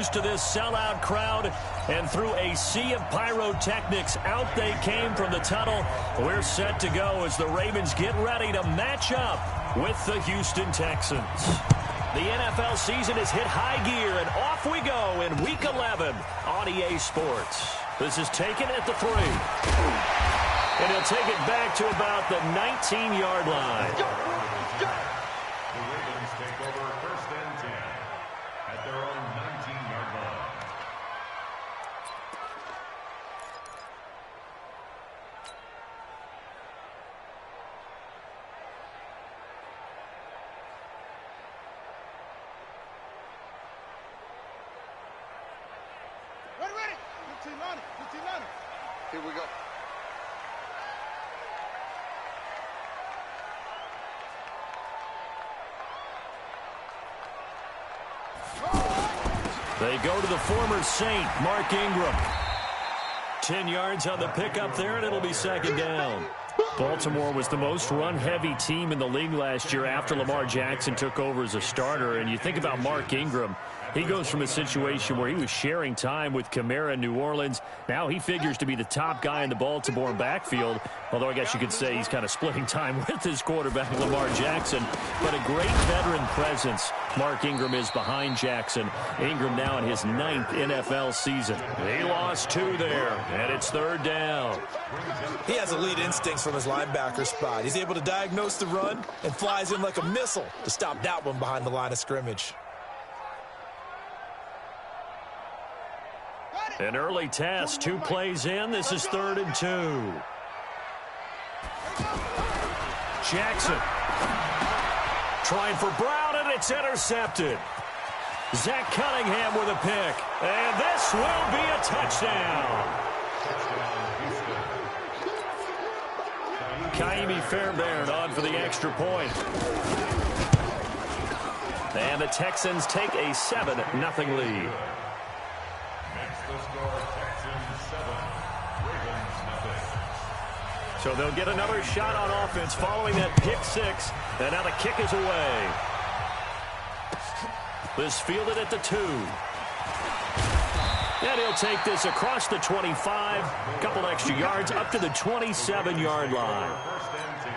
used to this sellout crowd, and through a sea of pyrotechnics, out they came from the tunnel. We're set to go as the Ravens get ready to match up with the Houston Texans. The NFL season has hit high gear, and off we go in Week 11 on EA Sports. This is taken at the 3. And he'll take it back to about the 19-yard line. The Ravens take over 1st and 10 at their own 19-yard line. Ready. 15 on it. Here we go. They go to the former Saint, Mark Ingram. 10 yards on the pickup there, and it'll be 2nd down. Baltimore was the most run-heavy team in the league last year after Lamar Jackson took over as a starter. And you think about Mark Ingram, he goes from a situation where he was sharing time with Kamara in New Orleans. Now he figures to be the top guy in the Baltimore backfield, although I guess you could say he's kind of splitting time with his quarterback, Lamar Jackson. But a great veteran presence Mark Ingram is behind Jackson. Ingram now in his 9th NFL season. He lost 2 there, and it's 3rd down. He has elite instincts from his linebacker spot. He's able to diagnose the run and flies in like a missile to stop that one behind the line of scrimmage. An early test, 2 plays in. This is 3rd and 2. Jackson trying for Brown, and it's intercepted. Zach Cunningham with a pick, and this will be a touchdown. Kaimi Fairbairn on for the extra point. And the Texans take a 7-0 lead. The score, Texans 7, Ravens nothing. So they'll get another shot on offense following that pick 6. And now the kick is away. This fielded at the 2. And he'll take this across the 25. Couple extra yards up to the 27-yard line. 1st and 10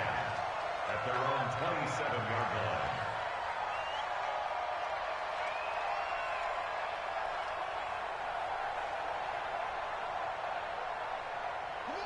at their own 27-yard line.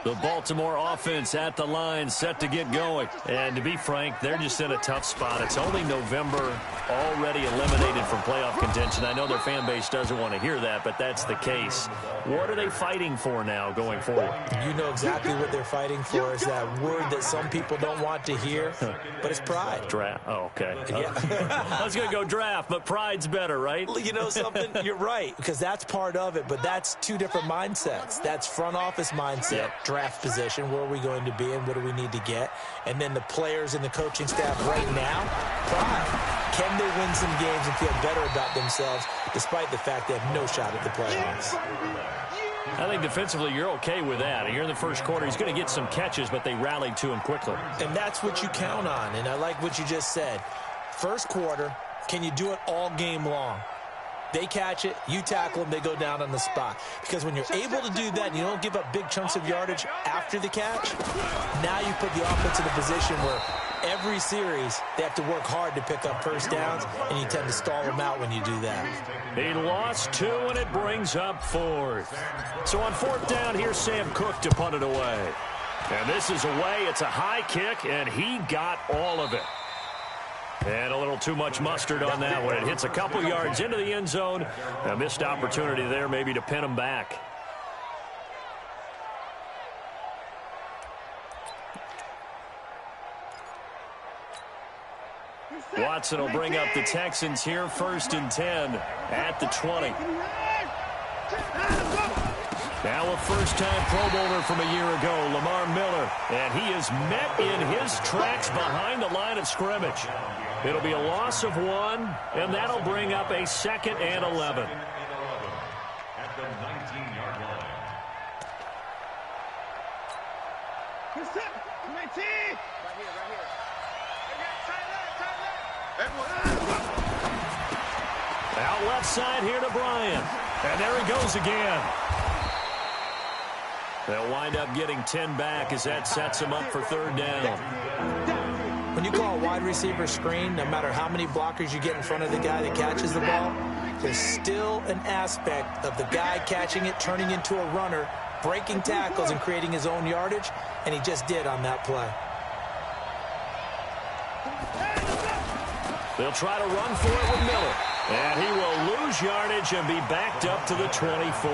The Baltimore offense at the line, set to get going. And to be frank, they're just in a tough spot. It's only November, already eliminated from playoff contention. I know their fan base doesn't want to hear that, but that's the case. What are they fighting for now going forward? You know exactly what they're fighting for. Is that word that some people don't want to hear, but it's pride. Draft. Oh, okay. Yeah. I was going to go draft, but pride's better, right? You know something? You're right, because that's part of it, but that's 2 different mindsets. That's front office mindset, draft position, where are we going to be and what do we need to get? And then the players and the coaching staff right now, pride. Can they win some games and feel better about themselves despite the fact they have no shot at the playoffs? I think defensively you're okay with that. Here in the first quarter, he's going to get some catches, but they rallied to him quickly. And that's what you count on, and I like what you just said. First quarter, can you do it all game long? They catch it, you tackle them, they go down on the spot. Because when you're able to do that and you don't give up big chunks of yardage after the catch, now you put the offense in a position where every series they have to work hard to pick up first downs, and you tend to stall them out when you do that. He lost 2, and it brings up 4th. So on 4th down, here's Sam Cook to punt it away. And this is away. It's a high kick, and he got all of it. And a little too much mustard on that one. It hits a couple yards into the end zone. A missed opportunity there maybe to pin him back. Watson will bring up the Texans here, 1st and 10 at the 20. Now a first-time Pro Bowler from a year ago, Lamar Miller. And he is met in his tracks behind the line of scrimmage. It'll be a loss of 1, and that'll bring up a 2nd and 11. At the 19-yard line. 19. Out left side here to Bryant. And there he goes again. They'll wind up getting 10 back as that sets them up for third down. When you call a wide receiver screen, no matter how many blockers you get in front of the guy that catches the ball, there's still an aspect of the guy catching it, turning into a runner, breaking tackles and creating his own yardage, and he just did on that play. They'll try to run for it with Miller. And he will lose yardage and be backed up to the 24.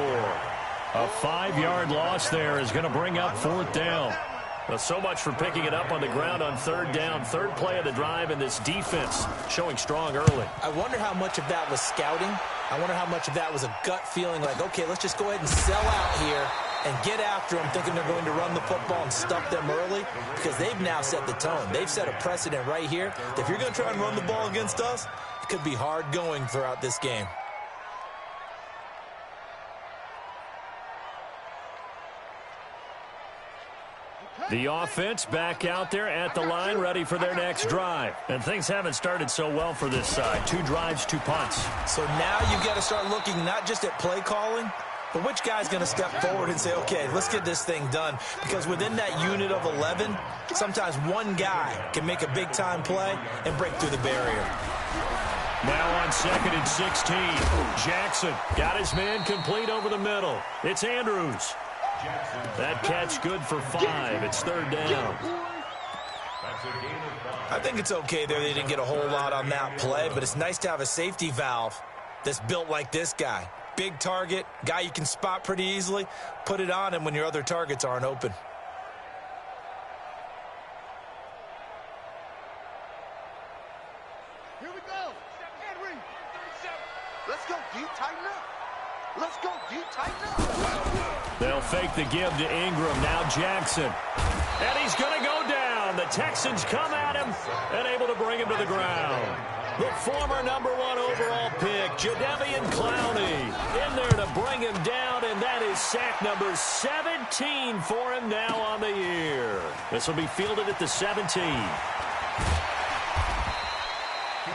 A 5-yard loss there is going to bring up fourth down. Well, so much for picking it up on the ground on third down. Third play of the drive, and this defense showing strong early. I wonder how much of that was scouting. I wonder how much of that was a gut feeling like, okay, let's just go ahead and sell out here and get after them, thinking they're going to run the football and stuff them early, because they've now set the tone. They've set a precedent right here. If you're going to try and run the ball against us, it could be hard going throughout this game. The offense back out there at the line, ready for their next drive. And things haven't started so well for this side. 2 drives, 2 punts. So now you've got to start looking not just at play calling, but which guy's going to step forward and say, okay, let's get this thing done. Because within that unit of 11, sometimes one guy can make a big-time play and break through the barrier. Now on 2nd and 16. Jackson got his man complete over the middle. It's Andrews. That catch good for 5. It's third down. I think it's okay there. They didn't get a whole lot on that play, but it's nice to have a safety valve that's built like this guy. Big target, guy you can spot pretty easily. Put it on him when your other targets aren't open. Here we go. Henry. Let's go deep, tighten up. Let's go deep, tighten up. They'll fake the give to Ingram. Now Jackson. And he's going to go down. The Texans come at him and able to bring him to the ground. The former #1 overall pick, Jadeveon Clowney, in there to bring him down, and that is sack number 17 for him now on the year. This will be fielded at the 17.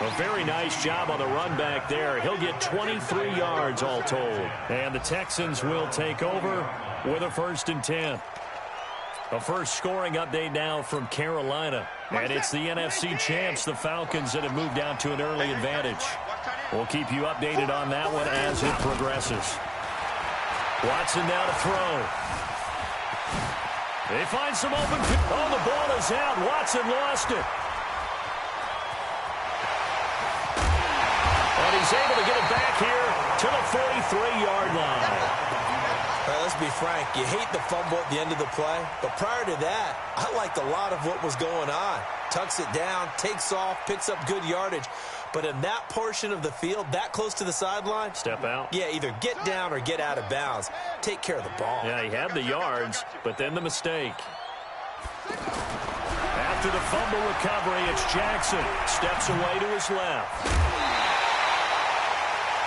A very nice job on the run back there. He'll get 23 yards all told. And the Texans will take over with a 1st and 10. A first scoring update now from Carolina. And it's the NFC champs, the Falcons, that have moved down to an early advantage. We'll keep you updated on that one as it progresses. Watson now to throw. They find some open. Oh, the ball is out. Watson lost it. And he's able to get it back here to the 43-yard line. Let's be frank, you hate the fumble at the end of the play, but prior to that, I liked a lot of what was going on. Tucks it down, takes off, picks up good yardage. But in that portion of the field, that close to the sideline, step out. Yeah, either get down or get out of bounds. Take care of the ball. Yeah, he had the yards, but then the mistake. After the fumble recovery, it's Jackson. Steps away to his left.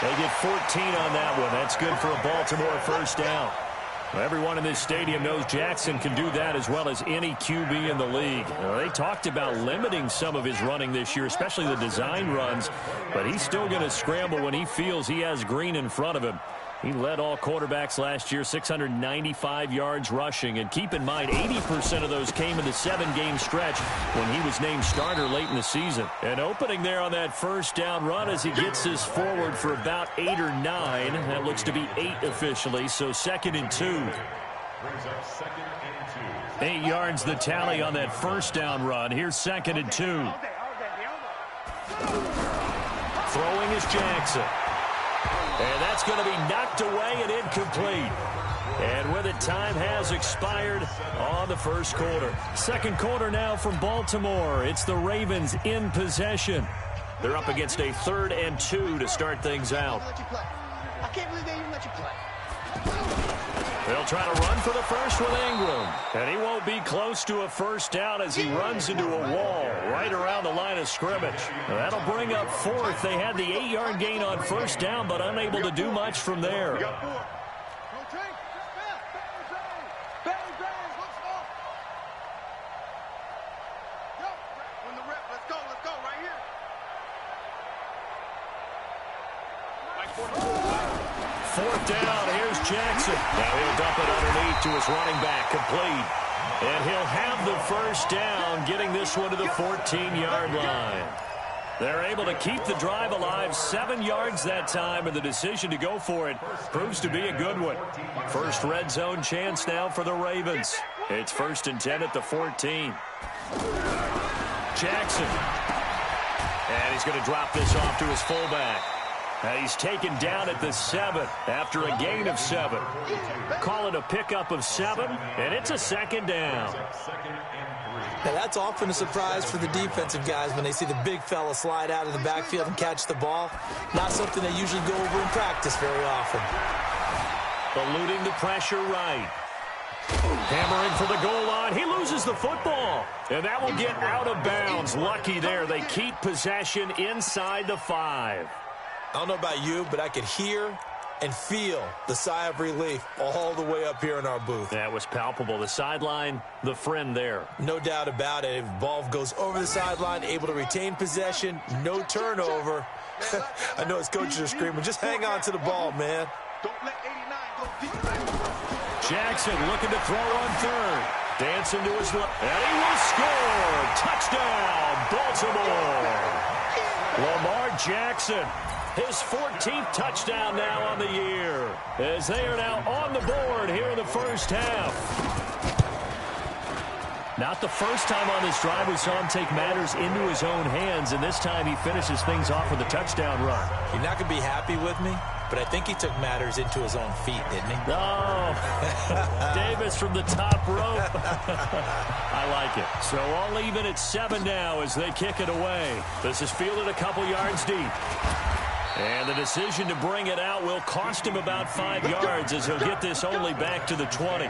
They get 14 on that one. That's good for a Baltimore first down. Everyone in this stadium knows Jackson can do that as well as any QB in the league. They talked about limiting some of his running this year, especially the design runs, but he's still going to scramble when he feels he has green in front of him. He led all quarterbacks last year, 695 yards rushing. And keep in mind, 80% of those came in the 7-game stretch when he was named starter late in the season. And opening there on that first down run as he gets this forward for about 8 or 9. That looks to be 8 officially, so 2nd and 2. Brings up 2nd and 2. 8 yards the tally on that first down run. Here's 2nd and 2. Throwing is Jackson. And that's going to be knocked away and incomplete. And with it, time has expired on the first quarter. Second quarter now from Baltimore. It's the Ravens in possession. They're up against a 3rd and 2 to start things out. I can't believe they even let you play. They'll try to run for the first with Ingram. And he won't be close to a first down as he runs into a wall right around the line of scrimmage. That'll bring up 4th. They had the 8-yard gain on first down, but unable to do much from there. Fourth down, here's Jackson. Now he'll dump it underneath to his running back, complete. And he'll have the first down, getting this one to the 14-yard line. They're able to keep the drive alive, 7 yards that time, and the decision to go for it proves to be a good one. First red zone chance now for the Ravens. It's 1st and 10 at the 14. Jackson. And he's going to drop this off to his fullback. Now he's taken down at the 7 after a gain of 7. Call it a pickup of 7, and it's a 2nd down. Now that's often a surprise for the defensive guys when they see the big fella slide out of the backfield and catch the ball. Not something they usually go over in practice very often. Eluding the pressure right. Hammering for the goal line. He loses the football. And that will get out of bounds. Lucky there. They keep possession inside the 5. I don't know about you, but I could hear and feel the sigh of relief all the way up here in our booth. That was palpable. The sideline, the friend there. No doubt about it. If the ball goes over the sideline, able to retain possession, no turnover. I know his coaches are screaming, just hang on to the ball, man. Don't let 89 go deep. Jackson looking to throw on 3rd. Dancing to his left. And he will score. Touchdown, Baltimore. Lamar Jackson. His 14th touchdown now on the year, as they are now on the board here in the first half. Not the first time on this drive we saw him take matters into his own hands, and this time he finishes things off with a touchdown run. You're not going to be happy with me, but I think he took matters into his own feet, didn't he? Oh, Davis from the top rope. I like it. So all even at 7 now as they kick it away. This is fielded a couple yards deep. And the decision to bring it out will cost him about 5 yards as he'll get this only back to the 20.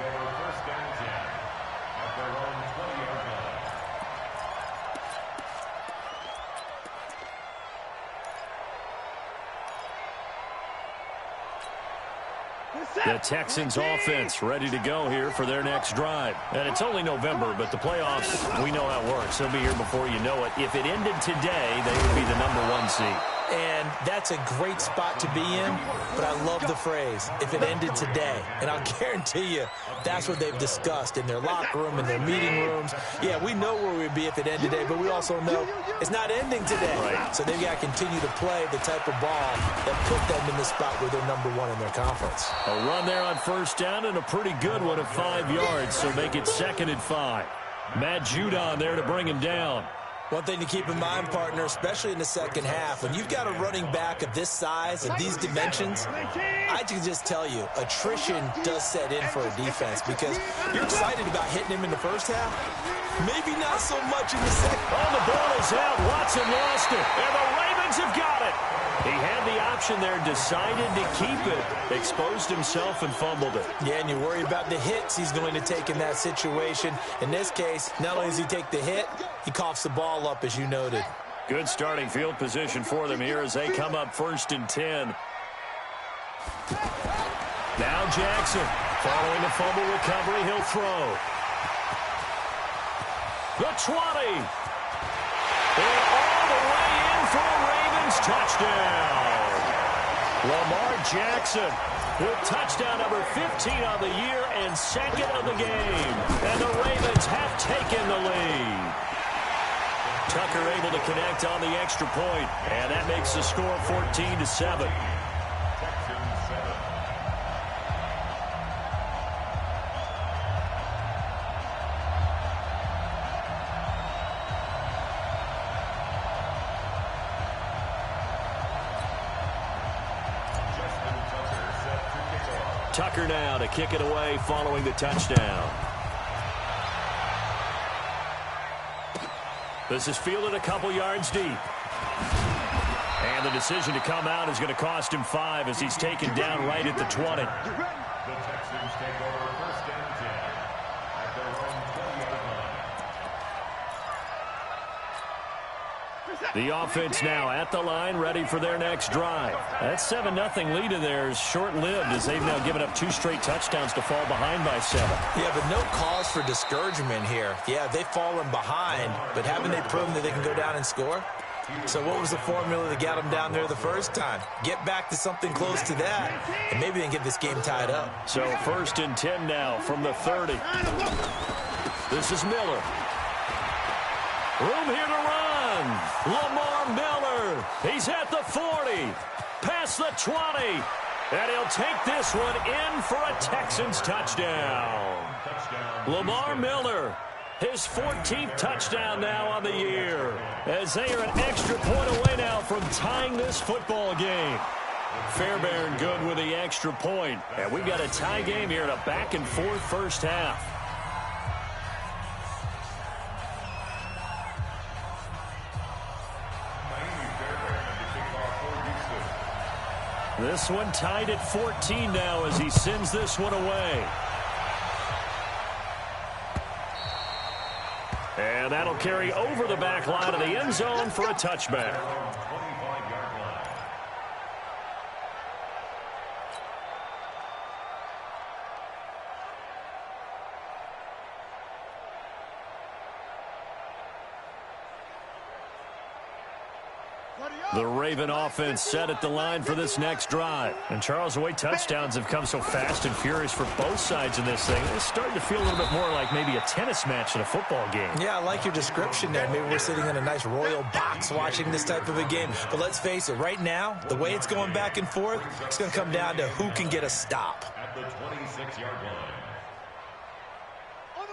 The Texans offense ready to go here for their next drive. And it's only November, but the playoffs, we know how it works. They'll be here before you know it. If it ended today, they would be the #1 seed. And that's a great spot to be in, but I love the phrase, if it ended today. And I'll guarantee you, that's what they've discussed in their locker room, in their meeting rooms. Yeah, we know where we'd be if it ended today, but we also know it's not ending today. Right. So they've got to continue to play the type of ball that put them in the spot where they're #1 in their conference. A run there on first down and a pretty good one of 5 yards, so make it 2nd and 5. Matt Judon there to bring him down. One thing to keep in mind, partner, especially in the second half, when you've got a running back of this size, of these dimensions, I can just tell you, attrition does set in for a defense because you're excited about hitting him in the first half. Maybe not so much in the second. Oh, the ball is out. Watson lost it, and the Ravens have got it. He had the option there, decided to keep it, exposed himself and fumbled it. Yeah, and you worry about the hits he's going to take in that situation. In this case, not only does he take the hit, he coughs the ball up, as you noted. Good starting field position for them here as they come up 1st and 10. Now Jackson, following the fumble recovery, he'll throw. The 20. And all the way in for a Ravens touchdown. Lamar Jackson with touchdown number 15 on the year and 2nd of the game. And the Ravens have taken the lead. Tucker able to connect on the extra point, and that makes the score 14-7. Tucker now to kick it away following the touchdown. This is fielded a couple yards deep. And the decision to come out is going to cost him 5 as he's taken down right at the 20. The Texans take over 1st and 10 at their own 20-yard line. The offense now at the line, ready for their next drive. That 7-0 lead of theirs short-lived as they've now given up 2 straight touchdowns to fall behind by 7. Yeah, but no cause for discouragement here. Yeah, they've fallen behind, but haven't they proven that they can go down and score? So what was the formula that got them down there the first time? Get back to something close to that, and maybe they can get this game tied up. So 1st and 10 now from the 30. This is Miller. Room here to run. Lamar Miller. He's at the 40. Past the 20. And he'll take this one in for a Texans touchdown. Lamar Miller, his 14th touchdown now on the year, as they are an extra point away now from tying this football game. Fairbairn good with the extra point. And we've got a tie game here in a back-and-forth first half. This one tied at 14 now as he sends this one away. And that'll carry over the back line of the end zone for a touchback. The Raven offense set at the line for this next drive. And Charles, the way touchdowns have come so fast and furious for both sides in this thing, it's starting to feel a little bit more like maybe a tennis match in a football game. Yeah, I like your description there. Maybe we're sitting in a nice royal box watching this type of a game. But let's face it, right now, the way it's going back and forth, it's going to come down to who can get a stop. At the 26-yard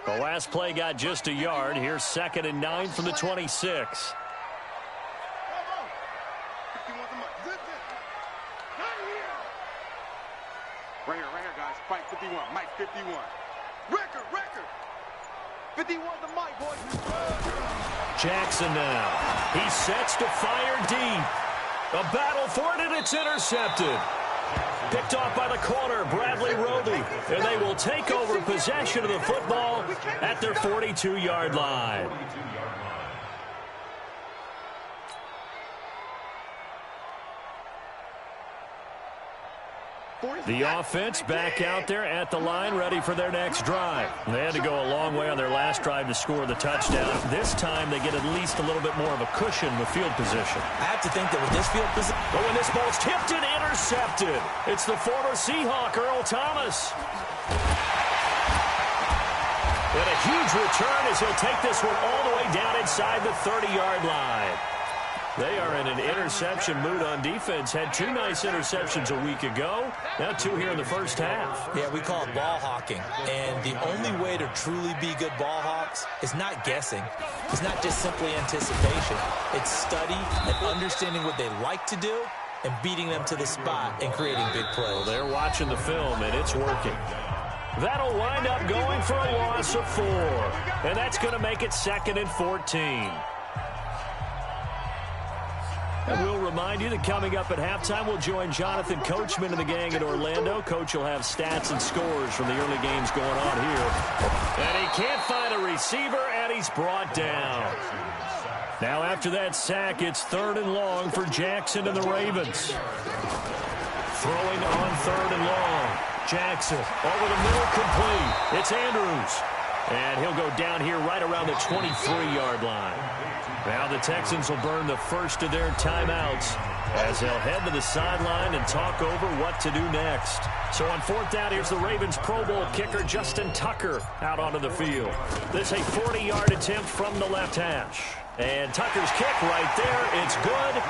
line. The last play got just a yard. Here's 2nd and 9 from the 26. Right here, guys. Fight 51. Mike 51. Record. 51 the Mike, boys. Jackson now. He sets to fire deep. A battle for it, and it's intercepted. Picked off by the corner, Bradley Roby. And they will take over possession of the football at their 42-yard line. The offense back out there at the line, ready for their next drive. They had to go a long way on their last drive to score the touchdown. This time they get at least a little bit more of a cushion with field position. I have to think that with this field position... Oh, and this ball's tipped and intercepted. It's the former Seahawk, Earl Thomas. And a huge return as he'll take this one all the way down inside the 30-yard line. They are in an interception mood on defense. Had 2 nice interceptions a week ago. Now 2 here in the first half. Yeah, we call it ball hawking. And the only way to truly be good ball hawks is not guessing. It's not just simply anticipation. It's study and understanding what they like to do and beating them to the spot and creating big plays. Well, they're watching the film, and it's working. That'll wind up going for a loss of 4. And that's going to make it 2nd and 14. And we'll remind you that coming up at halftime, we'll join Jonathan Coachman and the gang in Orlando. Coach will have stats and scores from the early games going on here. And he can't find a receiver, and he's brought down. Now after that sack, it's 3rd and long for Jackson and the Ravens. Throwing on 3rd and long. Jackson over the middle, complete. It's Andrews. And he'll go down here right around the 23-yard line. Now the Texans will burn the first of their timeouts as they'll head to the sideline and talk over what to do next. So on 4th down, here's the Ravens Pro Bowl kicker Justin Tucker out onto the field. This is a 40-yard attempt from the left hash. And Tucker's kick right there. It's good.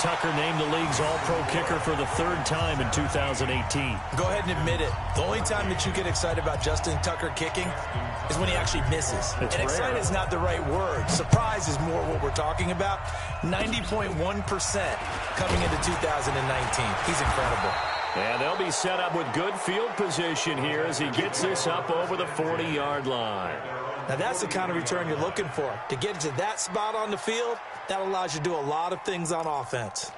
Tucker named the league's all-pro kicker for the 3rd time in 2018. Go ahead and admit it. The only time that you get excited about Justin Tucker kicking is when he actually misses. And excited is not the right word. Surprise is more what we're talking about. 90.1% coming into 2019. He's incredible. And they'll be set up with good field position here as he gets this up over the 40-yard line. Now that's the kind of return you're looking for. To get to that spot on the field, that allows you to do a lot of things on offense.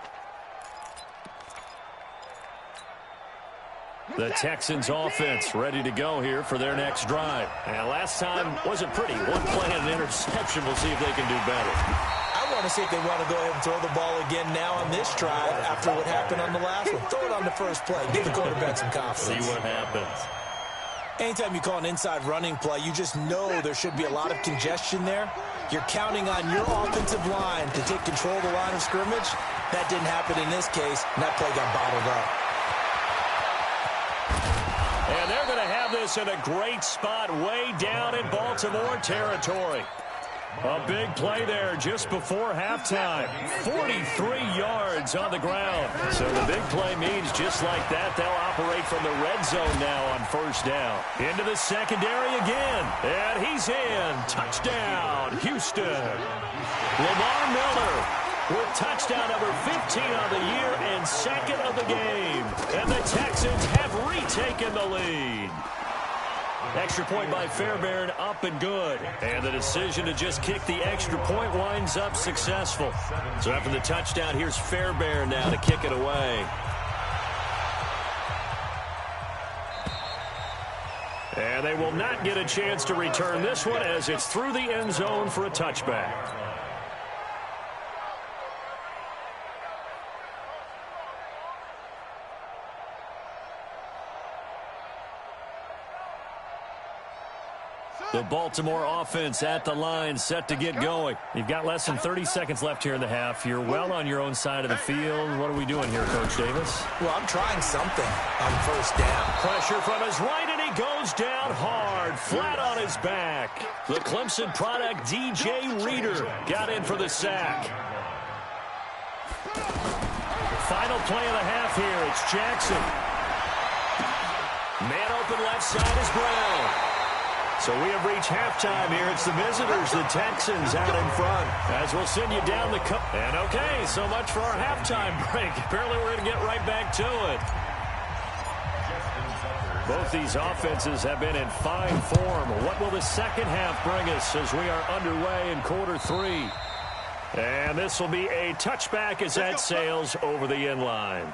The Texans offense ready to go here for their next drive. And last time wasn't pretty. 1 play and an interception. We'll see if they can do better. I want to see if they want to go ahead and throw the ball again now on this drive after what happened on the last one. Throw it on the first play. Give the quarterback some confidence. See what happens. Anytime you call an inside running play, you just know there should be a lot of congestion there. You're counting on your offensive line to take control of the line of scrimmage. That didn't happen in this case, and that play got bottled up. And they're going to have this in a great spot way down in Baltimore territory. A big play there just before halftime. 43 yards on the ground. So the big play means just like that, they'll operate from the red zone now on first down. Into the secondary again. And he's in. Touchdown, Houston. Lamar Miller with touchdown number 15 on the year and second of the game. And the Texans have retaken the lead. Extra point by Fairbairn, up and good. And the decision to just kick the extra point winds up successful. So after the touchdown, here's Fairbairn now to kick it away. And they will not get a chance to return this one as it's through the end zone for a touchback. The Baltimore offense at the line, set to get going. You've got less than 30 seconds left here in the half. You're well on your own side of the field. What are we doing here, Coach Davis? Well, I'm trying something on first down. Pressure from his right, and he goes down hard, flat on his back. The Clemson product, DJ Reader, got in for the sack. Final play of the half here. It's Jackson. Man open left side is Brown. So we have reached halftime here. It's the visitors, the Texans, out in front. As we'll send you down the cup. And okay, so much for our halftime break. Apparently we're going to get right back to it. Both these offenses have been in fine form. What will the second half bring us as we are underway in quarter three? And this will be a touchback as that sails over the end line.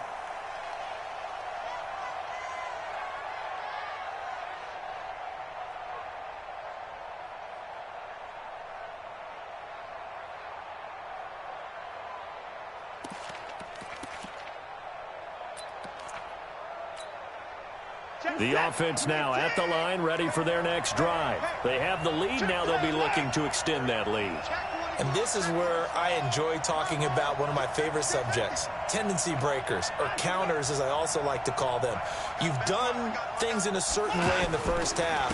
The offense now at the line, ready for their next drive. They have the lead. Now they'll be looking to extend that lead. And this is where I enjoy talking about one of my favorite subjects, tendency breakers, or counters as I also like to call them. You've done things in a certain way in the first half,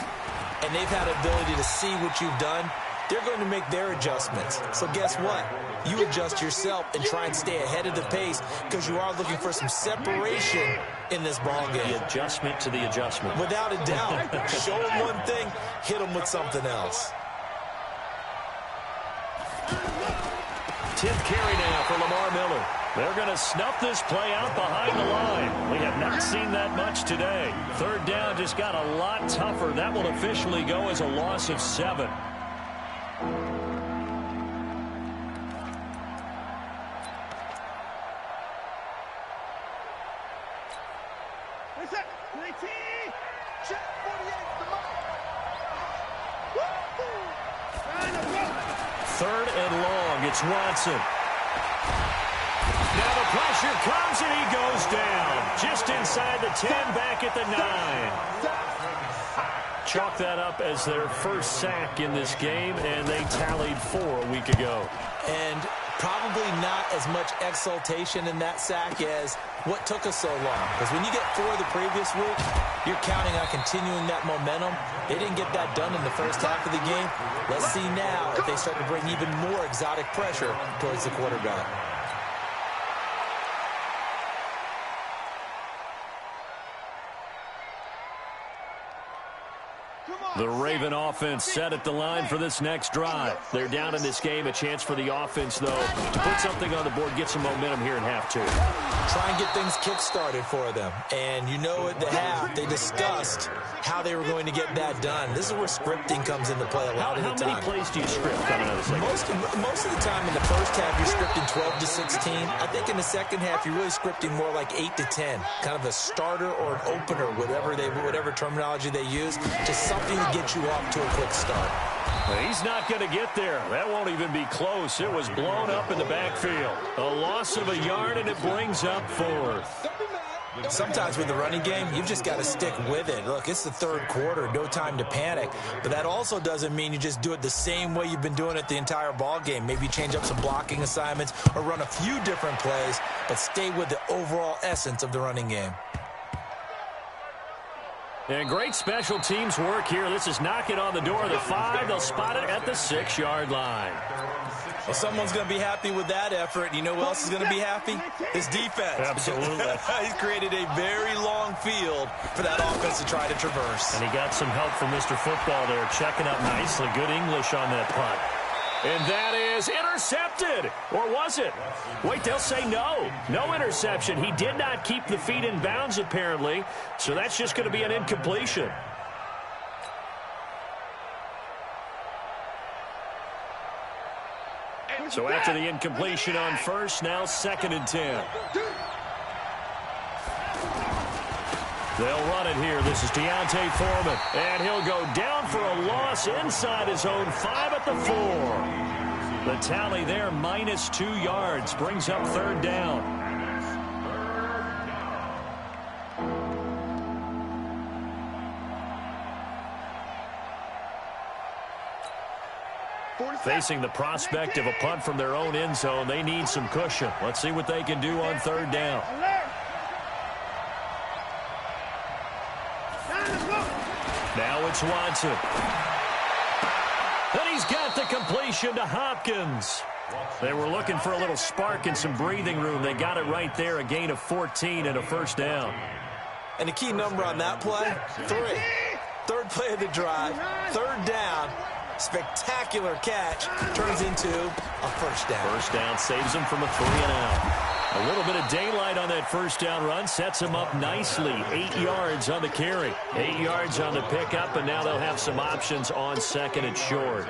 and they've had ability to see what you've done. They're going to make their adjustments. So guess what? You adjust yourself and try and stay ahead of the pace because you are looking for some separation in this ball game. The adjustment to the adjustment. Without a doubt. Show them one thing, hit them with something else. 10th carry now for Lamar Miller. They're going to snuff this play out behind the line. We have not seen that much today. Third down just got a lot tougher. That will officially go as a loss of 7. Third and long, it's Watson. Now the pressure comes and he goes down. Just inside the 10, back at the 9. Chalk that up as their first sack in this game, and they tallied 4 a week ago. And probably not as much exultation in that sack as what took us so long. Because when you get 4 the previous week, you're counting on continuing that momentum. They didn't get that done in the first half of the game. Let's see now if they start to bring even more exotic pressure towards the quarterback. The Raven offense set at the line for this next drive. They're down in this game. A chance for the offense, though, to put something on the board, get some momentum here in half 2. Try and get things kick-started for them. And you know at the half, they discussed how they were going to get that done. This is where scripting comes into play a lot of the time. How many plays do you script coming out of the second? Most of the time in the first half, you're scripting 12 to 16. I think in the second half, you're really scripting more like 8 to 10. Kind of a starter or an opener, whatever terminology they use. Just something to get you off to a quick start. He's not going to get there. That won't even be close. It was blown up in the backfield. A loss of a yard, and it brings up 4th. Sometimes with the running game, you've just got to stick with it. Look, it's the third quarter, no time to panic. But that also doesn't mean you just do it the same way you've been doing it the entire ball game. Maybe change up some blocking assignments or run a few different plays, but stay with the overall essence of the running game. And great special teams work here. This is knocking on the door of the 5. They'll spot it at the 6-yard line. Well, someone's going to be happy with that effort. You know who else is going to be happy? His defense. Absolutely. He's created a very long field for that offense to try to traverse. And he got some help from Mr. Football there, checking up nicely. Good English on that punt. And that is intercepted. Or was it? Wait, they'll say no. No interception. He did not keep the feet in bounds, apparently. So that's just going to be an incompletion. So after the incompletion on first, now 2nd and 10. They'll run it here. This is Deontay Foreman. And he'll go down for a loss inside his own 5 at the 4. The tally there, -2 yards, brings up 3rd down. Facing the prospect of a punt from their own end zone, they need some cushion. Let's see what they can do on 3rd down. Now it's Watson. And he's got the completion to Hopkins. They were looking for a little spark and some breathing room. They got it right there, a gain of 14 and a 1st down. And the key number on that play, 3. 3rd play of the drive, 3rd down. Spectacular catch turns into a 1st down. 1st down saves him from a 3-and-out. A little bit of daylight on that 1st down run sets him up nicely. 8 yards on the carry. 8 yards on the pickup, and now they'll have some options on 2nd and short.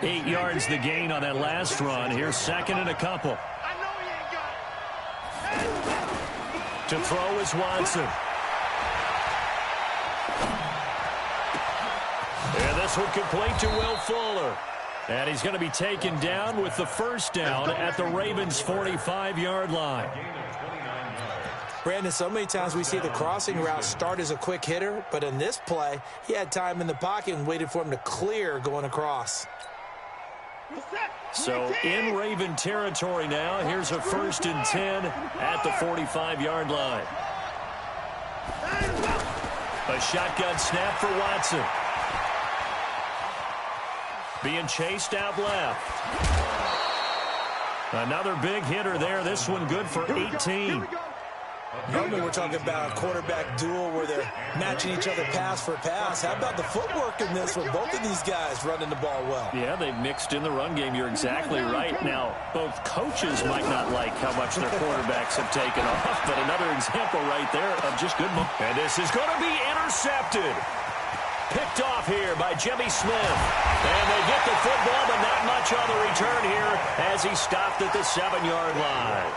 8 yards the gain on that last run. Here's 2nd and a couple. To throw is Watson. And this will complete to Will Fuller. And he's going to be taken down with the 1st down at the Ravens' 45-yard line. Brandon, so many times we see the crossing route start as a quick hitter, but in this play, he had time in the pocket and waited for him to clear going across. So in Raven territory now, here's a 1st and 10 at the 45-yard line. A shotgun snap for Watson. Being chased out left. Another big hitter there. This one good for 18. Normally we're talking about a quarterback duel where they're matching each other pass for pass. How about the footwork in this with both of these guys running the ball well? Yeah, they've mixed in the run game. You're exactly right. Now, both coaches might not like how much their quarterbacks have taken off, but another example right there of just good momentum. And this is going to be intercepted. Picked off here by Jimmy Smith. And they get the football, but not much on the return here as he stopped at the 7-yard line.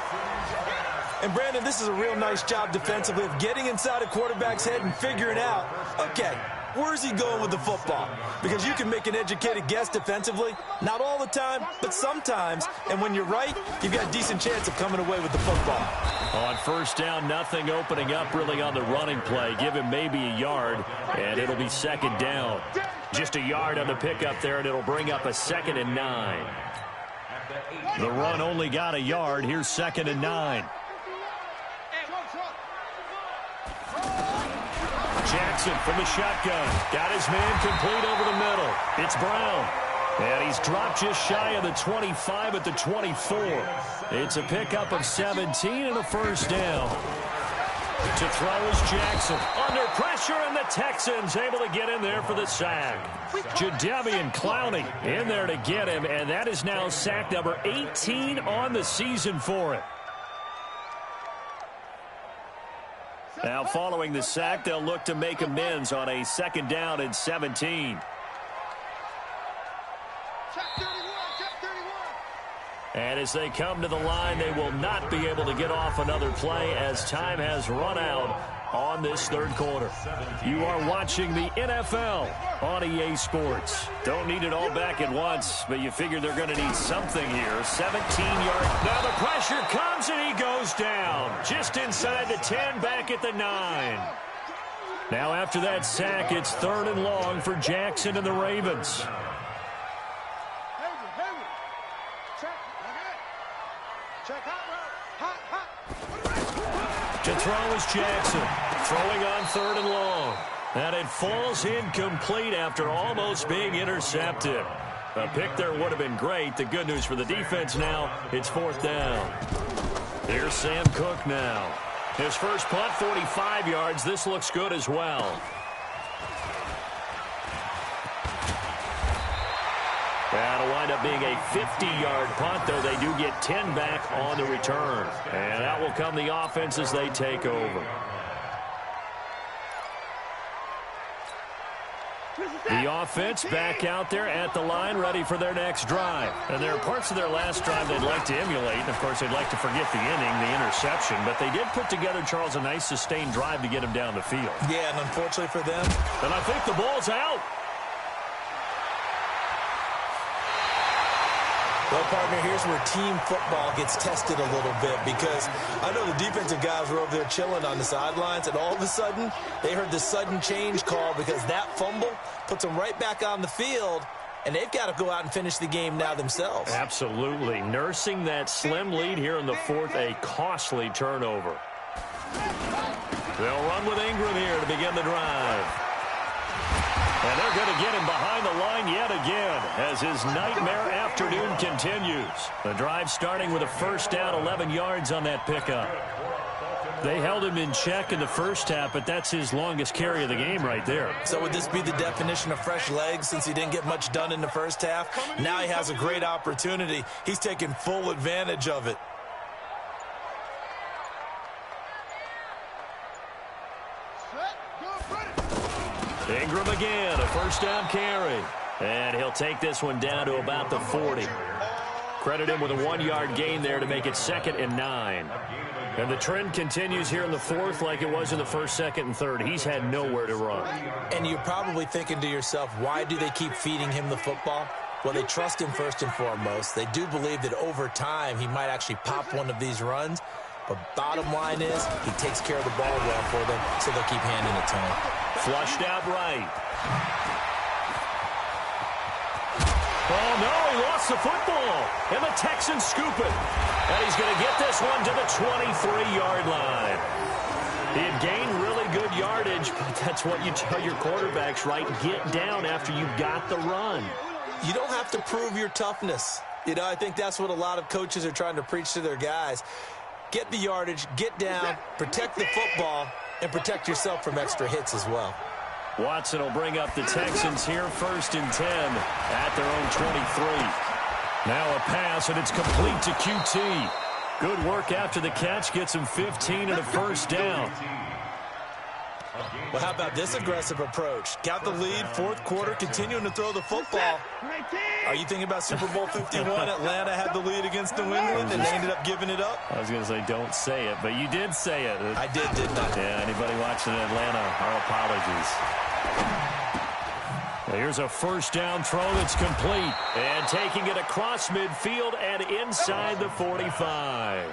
And, Brandon, this is a real nice job defensively of getting inside a quarterback's head and figuring out, okay, where's he going with the football? Because you can make an educated guess defensively, not all the time, but sometimes. And when you're right, you've got a decent chance of coming away with the football. On 1st down, nothing opening up really on the running play. Give him maybe a yard, and it'll be 2nd down. Just a yard on the pickup there, and it'll bring up a 2nd and 9. The run only got a yard. Here's 2nd and 9. Jackson from the shotgun. Got his man complete over the middle. It's Brown. And he's dropped just shy of the 25 at the 24. It's a pickup of 17 and a 1st down. To throw is Jackson. Under pressure, and the Texans able to get in there for the sack. Jadeveon Clowney in there to get him, and that is now sack number 18 on the season for him. Now, following the sack, they'll look to make amends on a 2nd down and 17. And as they come to the line, they will not be able to get off another play as time has run out on this third quarter. You are watching the NFL on EA Sports. Don't need it all back at once, but you figure they're going to need something here. 17-yard. Now the pressure comes, and he goes down. Just inside the 10, back at the 9. Now after that sack, it's 3rd and long for Jackson and the Ravens. To throw is Jackson, throwing on 3rd and long. And it falls incomplete after almost being intercepted. A pick there would have been great. The good news for the defense now, it's 4th down. Here's Sam Cook now. His first punt, 45 yards. This looks good as well. That'll wind up being a 50-yard punt, though they do get 10 back on the return. And that will come the offense as they take over. The offense back out there at the line, ready for their next drive. And there are parts of their last drive they'd like to emulate. And, of course, they'd like to forget the inning, the interception. But they did put together, Charles, a nice sustained drive to get him down the field. Yeah, and unfortunately for them. And I think the ball's out. Well, partner, here's where team football gets tested a little bit, because I know the defensive guys were over there chilling on the sidelines, and all of a sudden they heard the sudden change call because that fumble puts them right back on the field, and they've got to go out and finish the game now themselves. Absolutely. Nursing that slim lead here in the 4th, a costly turnover. They'll run with Ingram here to begin the drive. And they're going to get him behind the line yet again as his nightmare afternoon continues. The drive starting with a first down, 11 yards on that pickup. They held him in check in the first half, but that's his longest carry of the game right there. So would this be the definition of fresh legs since he didn't get much done in the first half? Now he has a great opportunity. He's taking full advantage of it. Ingram again, a first down carry. And he'll take this one down to about the 40. Credit him with a 1-yard gain there to make it 2nd and 9. And the trend continues here in the 4th like it was in the 1st, 2nd, and 3rd. He's had nowhere to run. And you're probably thinking to yourself, why do they keep feeding him the football? Well, they trust him first and foremost. They do believe that over time he might actually pop one of these runs. But bottom line is, he takes care of the ball well for them, so they'll keep handing it to him. Flushed out right. Oh, no, he lost the football. And the Texans scoop it. And he's going to get this one to the 23-yard line. He had gained really good yardage, but that's what you tell your quarterbacks, right? Get down after you got the run. You don't have to prove your toughness. You know, I think that's what a lot of coaches are trying to preach to their guys. Get the yardage, get down, protect the football, and protect yourself from extra hits as well. Watson will bring up the Texans here, 1st and 10 at their own 23. Now a pass, and it's complete to QT. Good work after the catch, gets him 15 and a first down. Well, how about this aggressive approach? Got the lead, 4th quarter, continuing to throw the football. Are you thinking about Super Bowl 51? Atlanta had the lead against New England, and they ended up giving it up? I was going to say don't say it, but you did say it. I did, didn't I? Yeah, anybody watching Atlanta, our apologies. Here's a first down throw that's complete. And taking it across midfield and inside the 45.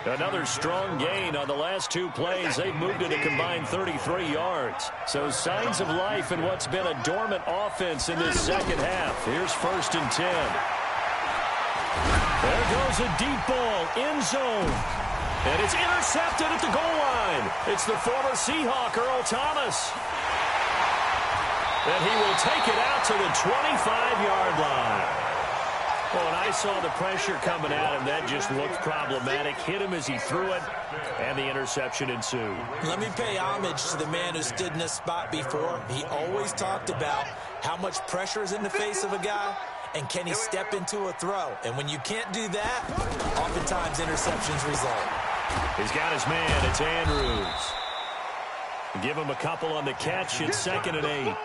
Another strong gain on the last 2 plays. They've moved it a combined 33 yards. So signs of life in what's been a dormant offense in this second half. Here's 1st and 10. There goes a deep ball, end zone. And it's intercepted at the goal line. It's the former Seahawk, Earl Thomas. And he will take it out to the 25-yard line. Well, when I saw the pressure coming at him, that just looked problematic. Hit him as he threw it, and the interception ensued. Let me pay homage to the man who stood in this spot before. He always talked about how much pressure is in the face of a guy, and can he step into a throw. And when you can't do that, oftentimes interceptions result. He's got his man. It's Andrews. Give him a couple on the catch. It's 2nd and 8.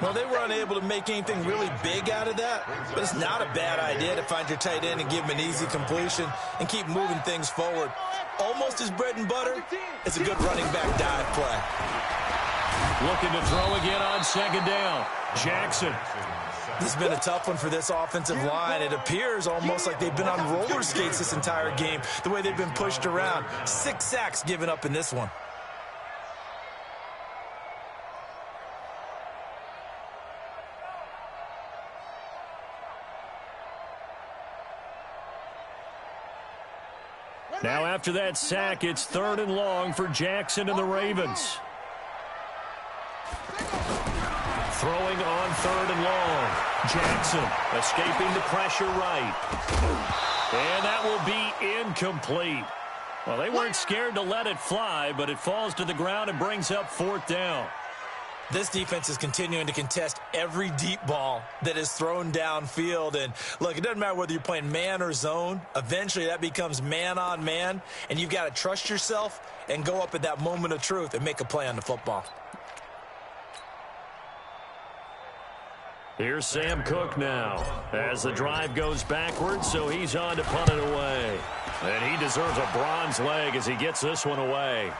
Well, they were unable to make anything really big out of that, but it's not a bad idea to find your tight end and give him an easy completion and keep moving things forward. Almost his bread and butter. It's a good running back dive play. Looking to throw again on 2nd down. Jackson. This has been a tough one for this offensive line. It appears almost like they've been on roller skates this entire game, the way they've been pushed around. 6 sacks given up in this one. Now after that sack, it's 3rd and long for Jackson and the Ravens. Throwing on 3rd and long. Jackson escaping the pressure right. And that will be incomplete. Well, they weren't scared to let it fly, but it falls to the ground and brings up 4th down. This defense is continuing to contest every deep ball that is thrown downfield. And, look, it doesn't matter whether you're playing man or zone. Eventually, that becomes man-on-man, and you've got to trust yourself and go up at that moment of truth and make a play on the football. Here's Sam Cook now as the drive goes backwards, so he's on to punt it away. And he deserves a bronze leg as he gets this one away.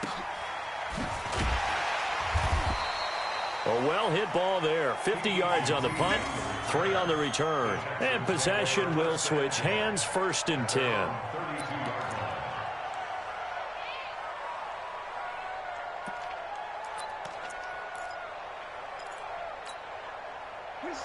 A well-hit ball there. 50 yards on the punt, 3 on the return. And possession will switch hands, 1st and 10.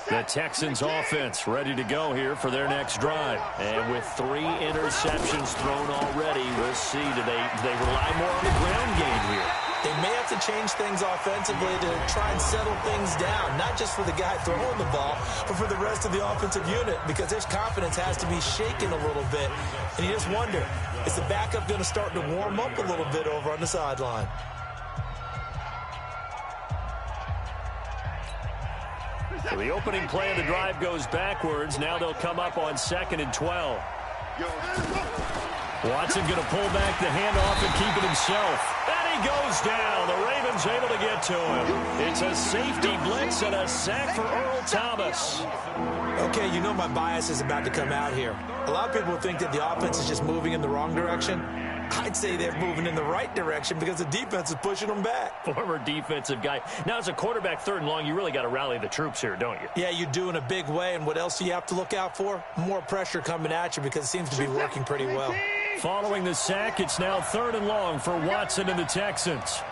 The Texans offense ready to go here for their next drive. And with 3 interceptions thrown already, we'll see, do they rely more on the ground game here? They may have to change things offensively to try and settle things down, not just for the guy throwing the ball, but for the rest of the offensive unit, because their confidence has to be shaken a little bit. And you just wonder, is the backup going to start to warm up a little bit over on the sideline? So the opening play of the drive goes backwards. Now they'll come up on 2nd and 12. Watson going to pull back the handoff and keep it himself. And he goes down. The Ravens able to get to him. It's a safety blitz and a sack for Earl Thomas. Okay, you know my bias is about to come out here. A lot of people think that the offense is just moving in the wrong direction. I'd say they're moving in the right direction because the defense is pushing them back. Former defensive guy. Now, as a quarterback 3rd and long, you really got to rally the troops here, don't you? Yeah, you do in a big way. And what else do you have to look out for? More pressure coming at you because it seems to be working pretty well. Following the sack, it's now 3rd and long for Watson and the Texans.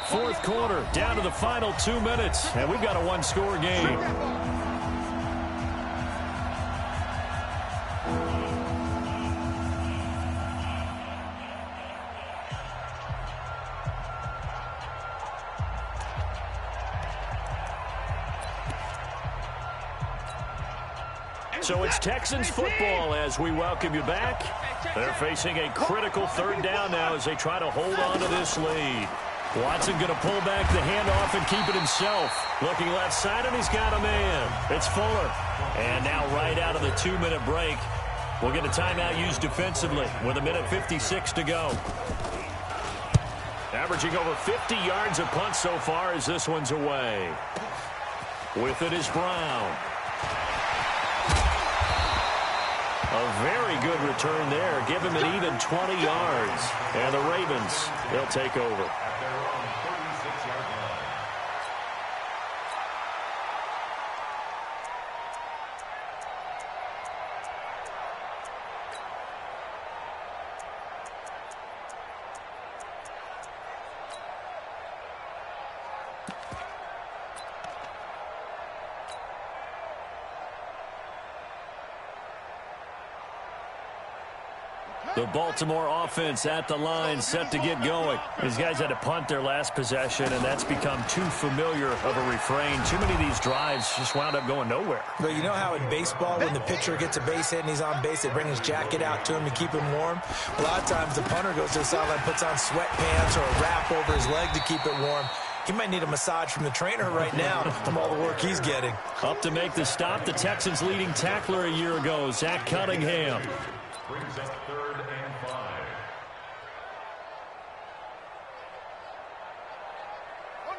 4th quarter, down to the final 2 minutes, and we've got a 1-score game. So it's Texans football as we welcome you back. They're facing a critical 3rd down now as they try to hold on to this lead. Watson going to pull back the handoff and keep it himself. Looking left side, and he's got a man. It's Fuller. And now right out of the 2-minute break, we'll get a timeout used defensively with 1:56 to go. Averaging over 50 yards a punt so far as this one's away. With it is Brown. A very good return there. Give him an even 20 yards. And the Ravens, they'll take over. At their own 36-yard line. The Baltimore offense at the line, set to get going. These guys had to punt their last possession, and that's become too familiar of a refrain. Too many of these drives just wound up going nowhere. But you know how in baseball, when the pitcher gets a base hit and he's on base, they bring his jacket out to him to keep him warm? A lot of times the punter goes to the sideline, puts on sweatpants or a wrap over his leg to keep it warm. He might need a massage from the trainer right now from all the work he's getting. Up to make the stop, the Texans' leading tackler a year ago, Zach Cunningham. Brings up 3rd and 5.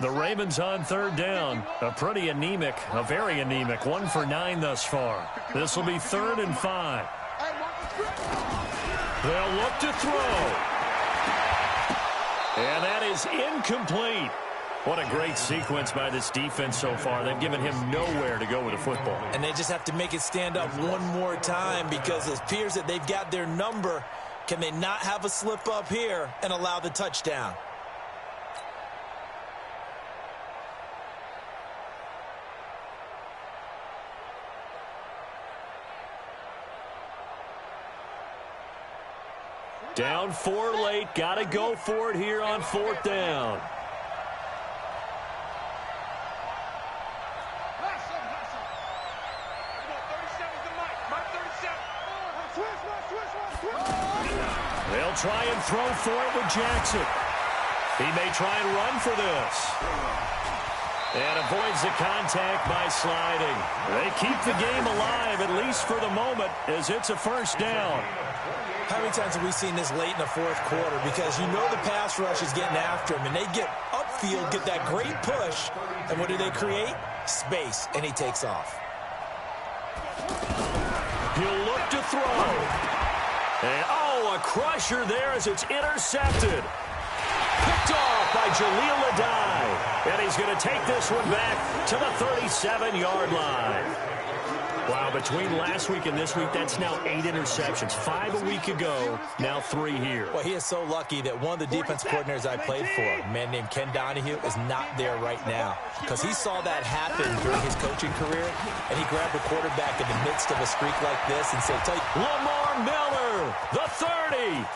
The Ravens on third down. A very anemic 1 for 9 thus far. This will be 3rd and 5. They'll look to throw. And that is incomplete. What a great sequence by this defense so far. They've given him nowhere to go with the football. And they just have to make it stand up one more time because it appears that they've got their number. Can they not have a slip up here and allow the touchdown? Down 4 late. Got to go for it here on 4th down. They'll try and throw for it with Jackson. He may try and run for this. And avoids the contact by sliding. They keep the game alive, at least for the moment, as it's a 1st down. How many times have we seen this late in the 4th quarter? Because you know the pass rush is getting after him, and they get upfield, get that great push, and what do they create? Space, and he takes off. He'll look to throw. And, a crusher there as it's intercepted. Picked off by Jaleel Adai. And he's going to take this one back to the 37-yard line. Wow, between last week and this week, that's now 8 interceptions. 5 a week ago, now 3 here. Well, he is so lucky that one of the defense coordinators I played for, a man named Ken Donahue, is not there right now. Because he saw that happen during his coaching career, and he grabbed the quarterback in the midst of a streak like this and said, Lamar Miller, the 30,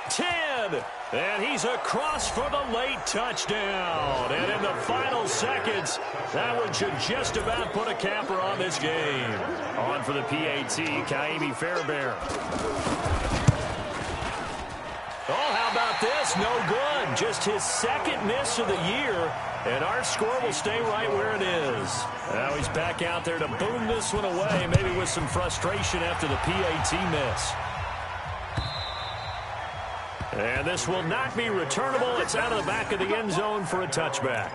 10, and he's across for the late touchdown. And in the final seconds, that one should just about put a capper on this game. On for the PAT, Kaimi Fairbairn. Oh, how about this? No good. Just his 2nd miss of the year, and our score will stay right where it is. Now he's back out there to boom this one away, maybe with some frustration after the PAT miss. And this will not be returnable. It's out of the back of the end zone for a touchback.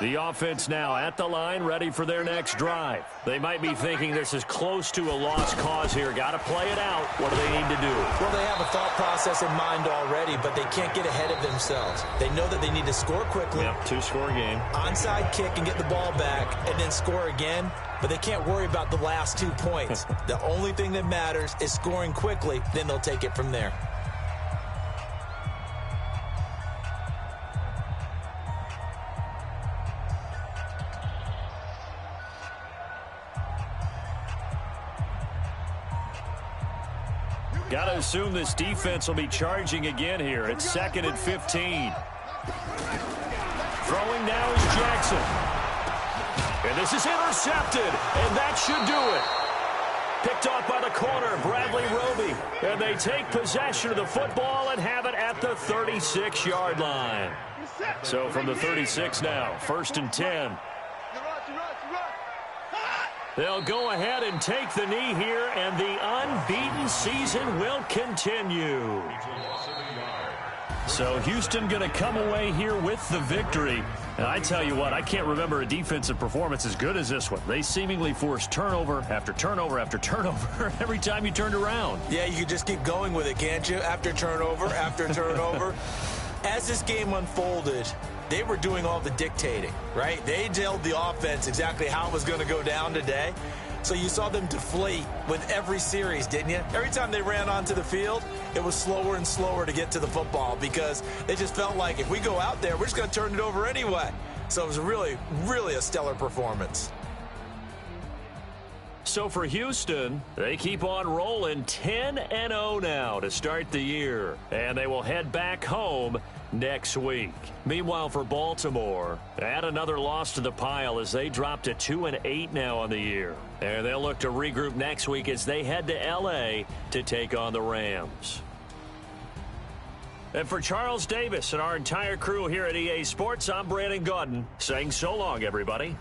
The offense now at the line, ready for their next drive. They might be thinking this is close to a lost cause here. Got to play it out. What do they need to do? Well, they have a thought process in mind already, but they can't get ahead of themselves. They know that they need to score quickly. Yep, 2-score game. Onside kick and get the ball back and then score again, but they can't worry about the last 2 points. The only thing that matters is scoring quickly, then they'll take it from there. Got to assume this defense will be charging again here. It's 2nd and 15. Throwing now is Jackson. And this is intercepted, and that should do it. Picked off by the corner, Bradley Roby. And they take possession of the football and have it at the 36-yard line. So from the 36 now, 1st and 10. They'll go ahead and take the knee here, and the unbeaten season will continue. So Houston going to come away here with the victory. And I tell you what, I can't remember a defensive performance as good as this one. They seemingly forced turnover after turnover after turnover every time you turned around. Yeah, you could just keep going with it, can't you? After turnover, after turnover. As this game unfolded, they were doing all the dictating, right? They told the offense exactly how it was going to go down today. So you saw them deflate with every series, didn't you? Every time they ran onto the field, it was slower and slower to get to the football because they just felt like if we go out there, we're just going to turn it over anyway. So it was really, really a stellar performance. So for Houston, they keep on rolling 10-0 now to start the year. And they will head back home next week. Meanwhile, for Baltimore, add another loss to the pile as they drop to 2-8 now on the year. And they'll look to regroup next week as they head to L.A. to take on the Rams. And for Charles Davis and our entire crew here at EA Sports, I'm Brandon Gaudin saying so long, everybody.